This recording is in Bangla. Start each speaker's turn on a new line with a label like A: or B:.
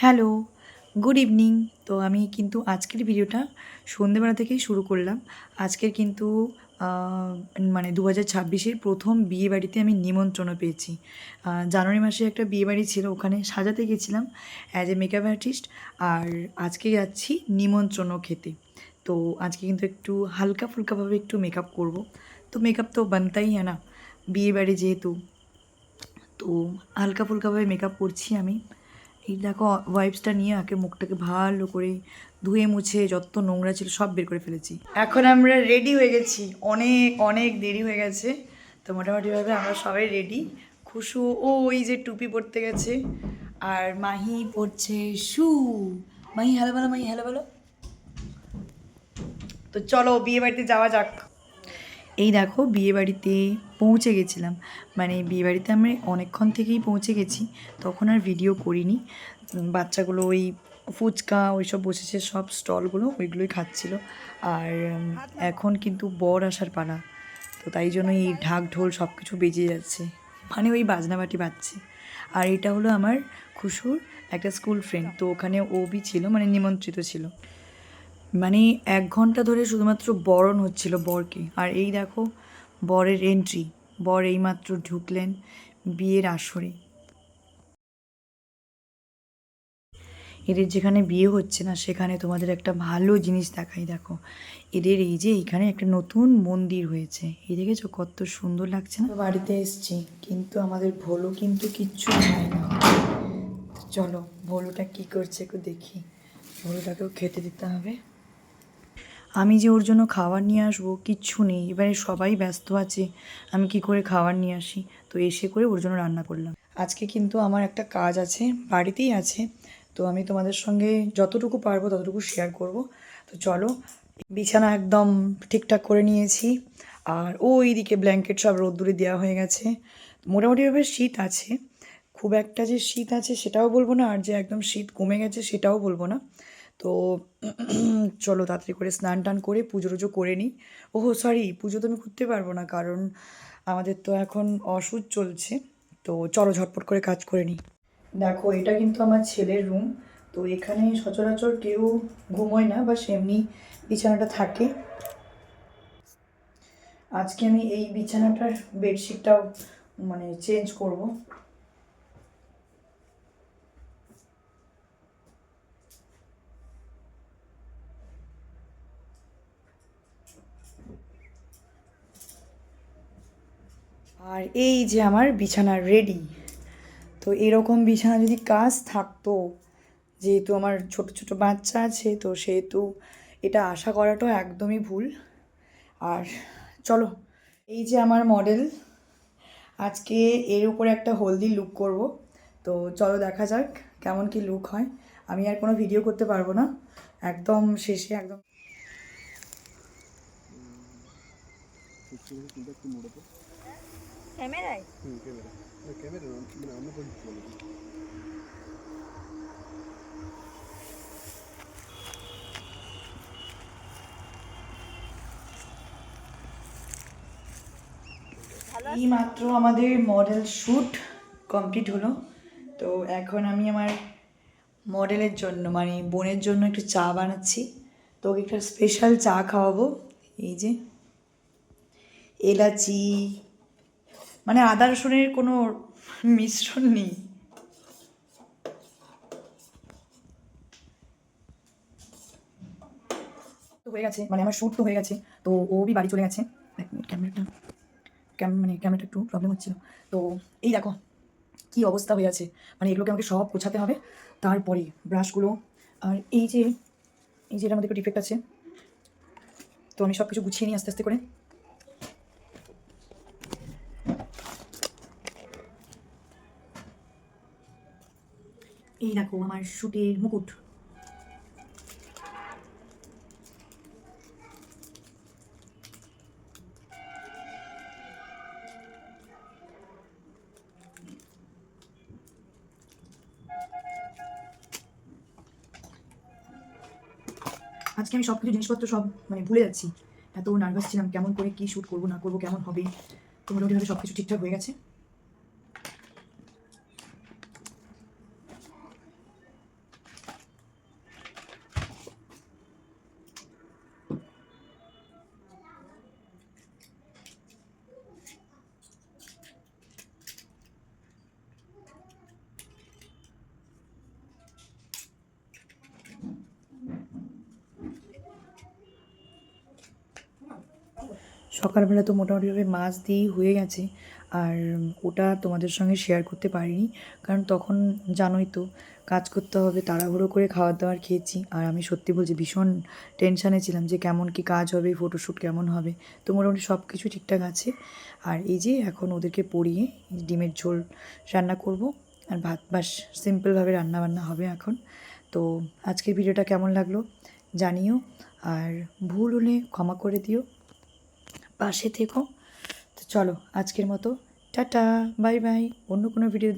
A: Hello, good evening. তো আমি কিন্তু আজকের ভিডিওটা সন্ধেবেলা থেকেই শুরু করলাম। আজকের কিন্তু মানে 2026-এর প্রথম বিয়েবাড়িতে আমি নিমন্ত্রণও পেয়েছি। জানুয়ারি মাসে একটা বিয়েবাড়ি ছিল, ওখানে সাজাতে গেছিলাম অ্যাজ এ মেকআপ আর্টিস্ট। আর আজকে যাচ্ছি নিমন্ত্রণও খেতে। তো আজকে কিন্তু একটু হালকা ফুলকাভাবে একটু মেকআপ করব। তো মেকআপ তো বানতাই হ্যাঁ না, বিয়েবাড়ি যেহেতু। তো হালকা ফুলকাভাবে মেকআপ করছি আমি। এই দেখো ওয়াইপসটা নিয়ে আগে মুখটাকে ভালো করে ধুয়ে মুছে যত নোংরা ছিল সব বের করে ফেলেছি। এখন আমরা রেডি হয়ে গেছি, অনেক অনেক দেরি হয়ে গেছে। তো মোটামুটিভাবে আমরা সবাই রেডি। খুশু ওই যে টুপি পরতে গেছে, আর মাহি পরছে শু। মাহি হ্যালো বলো, মাহি হ্যালো বলো। তো চলো বিয়ে বাড়িতে যাওয়া যাক। এই দেখো বিয়েবাড়িতে পৌঁছে গেছিলাম, মানে বিয়েবাড়িতে আমি অনেকক্ষণ থেকেই পৌঁছে গেছি, তখন আর ভিডিও করিনি। বাচ্চাগুলো ওই ফুচকা ওইসব বসেছে, সব স্টলগুলো ওইগুলোই খাচ্ছিল। আর এখন কিন্তু বর আসার পালা, তো তাই জন্য এই ঢাক ঢোল সব কিছু বেজে যাচ্ছে, মানে ওই বাজনাবাটি বাজছে। আর এটা হলো আমার খুশুর একটা স্কুল ফ্রেন্ড, তো ওখানে ওবি ছিল, মানে নিমন্ত্রিত ছিল। মানে 1 ঘন্টা ধরে শুধুমাত্র বরণ হচ্ছিল বরকে। আর এই দেখো বরের এন্ট্রি, বর এইমাত্র ঢুকলেন বিয়ের আসরে। এদের যেখানে বিয়ে হচ্ছে না সেখানে তোমাদের একটা ভালো জিনিস দেখাই, দেখো এদের এই যে এইখানে একটা নতুন মন্দির হয়েছে, এই দেখেছো কত সুন্দর লাগছে না। বাড়িতে এসছি কিন্তু আমাদের ভোলু কিন্তু কিচ্ছু খায় না। চলো ভোলুটা কি করছে একটু দেখি, ভোলুটাকেও খেতে দিতে হবে। আমি যে ওর জন্য খাবার নিয়ে আসবো কিচ্ছু নেই, এবারে সবাই ব্যস্ত আছে, আমি কি করে খাবার নিয়ে আসি। তো এসে করে ওর জন্য রান্না করলাম। আজকে কিন্তু আমার একটা কাজ আছে, বাড়িতেই আছে, তো আমি তোমাদের সঙ্গে যতটুকু পারবো ততটুকু শেয়ার করব। তো চলো, বিছানা একদম ঠিকঠাক করে নিয়েছি, আর ওই দিকে ব্ল্যাঙ্কেট সব রোদ্দুরে দেওয়া হয়ে গেছে। মোটামুটিভাবে শীত আছে, খুব একটা যে শীত আছে সেটাও বলবো না, আর যে একদম শীত কমে গেছে সেটাও বলবো না। তো চলো তাড়াতাড়ি করে স্নান টান করে পুজো টুজো করে নিই। ওহো সরি, পুজো তো আমি করতে পারবো না, কারণ আমাদের তো এখন অসুচ চলছে। তো চলো ঝটপট করে কাজ করে নিই। দেখো এটা কিন্তু আমার ছেলের রুম, তো এখানে সচরাচর কেউ ঘুমোয় না, বা এমনি বিছানাটা থাকে। আজকে আমি এই বিছানাটার বেডশিটটাও মানে চেঞ্জ করব। আর এই যে আমার বিছানা রেডি। তো এরকম বিছানা যদি কাজ থাকতো, যেহেতু আমার ছোট ছোট বাচ্চা আছে, তো সেহেতু এটা আশা করাটাও একদমই ভুল। আর চলো, এই যে আমার মডেল, আজকে এর উপরে একটা হলদি লুক করব। তো চলো দেখা যাক কেমন কি লুক হয়। আমি আর কোনো ভিডিও করতে পারবো না, একদম শেষে একদম।
B: ক্যামেরায়
A: এই মাত্র আমাদের মডেল শ্যুট কমপ্লিট হলো। তো এখন আমি আমার মডেলের জন্য, মানে বোনের জন্য একটু চা বানাচ্ছি। তো ওকে একটা স্পেশাল চা খাওয়াবো। এই যে এলাচি, মানে আদা রসুনের কোনো মিশ্রণ নেই। তো হয়ে গেছে, মানে আমার শ্যুট তো হয়ে গেছে। তো ও বাড়ি চলে গেছে। ক্যামেরাটা মানে ক্যামেরাটা একটু প্রবলেম হচ্ছিল। তো এই দেখো কি অবস্থা হয়ে আছে, মানে এগুলোকে আমাকে সব গোছাতে হবে। তারপরে ব্রাশগুলো, আর এই যে এটার মধ্যে একটু ডিফেক্ট আছে, তো আমি সব কিছু গুছিয়ে নিই আস্তে আস্তে করে। এই দেখো আমার শ্যুটের মুকুট। আজকে আমি সব কিছু জিনিসপত্র সব মানে ভুলে যাচ্ছি, এত নার্ভাস ছিলাম কেমন করে কি শ্যুট করবো না করবো কেমন হবে। তো মোটামুটিভাবে সব কিছু ঠিকঠাক হয়ে গেছে। সকালবেলা তো মোটামুটিভাবে মাছ দিয়েই হয়ে গেছে। আর ওটা তোমাদের সঙ্গে শেয়ার করতে পারিনি, কারণ তখন জানোই তো কাজ করতে হবে, তাড়াহুড়ো করে খাবার দাবার খেয়েছি। আর আমি সত্যি বলছি ভীষণ টেনশানে ছিলাম যে কেমন কি কাজ হবে, ফটোশ্যুট কেমন হবে। তো মোটামুটি সব কিছু ঠিকঠাক আছে। আর এই যে এখন ওদেরকে পরিয়ে ডিমের ঝোল রান্না করব, আর ভাত বাস সিম্পলভাবে রান্নাবান্না হবে এখন। তো আজকের ভিডিওটা কেমন লাগলো জানিও, আর ভুল হলে ক্ষমা করে দিও, পাশে থেকো। তো চলো আজকের মতো টাটা, বাই বাই। অন্য কোনো ভিডিও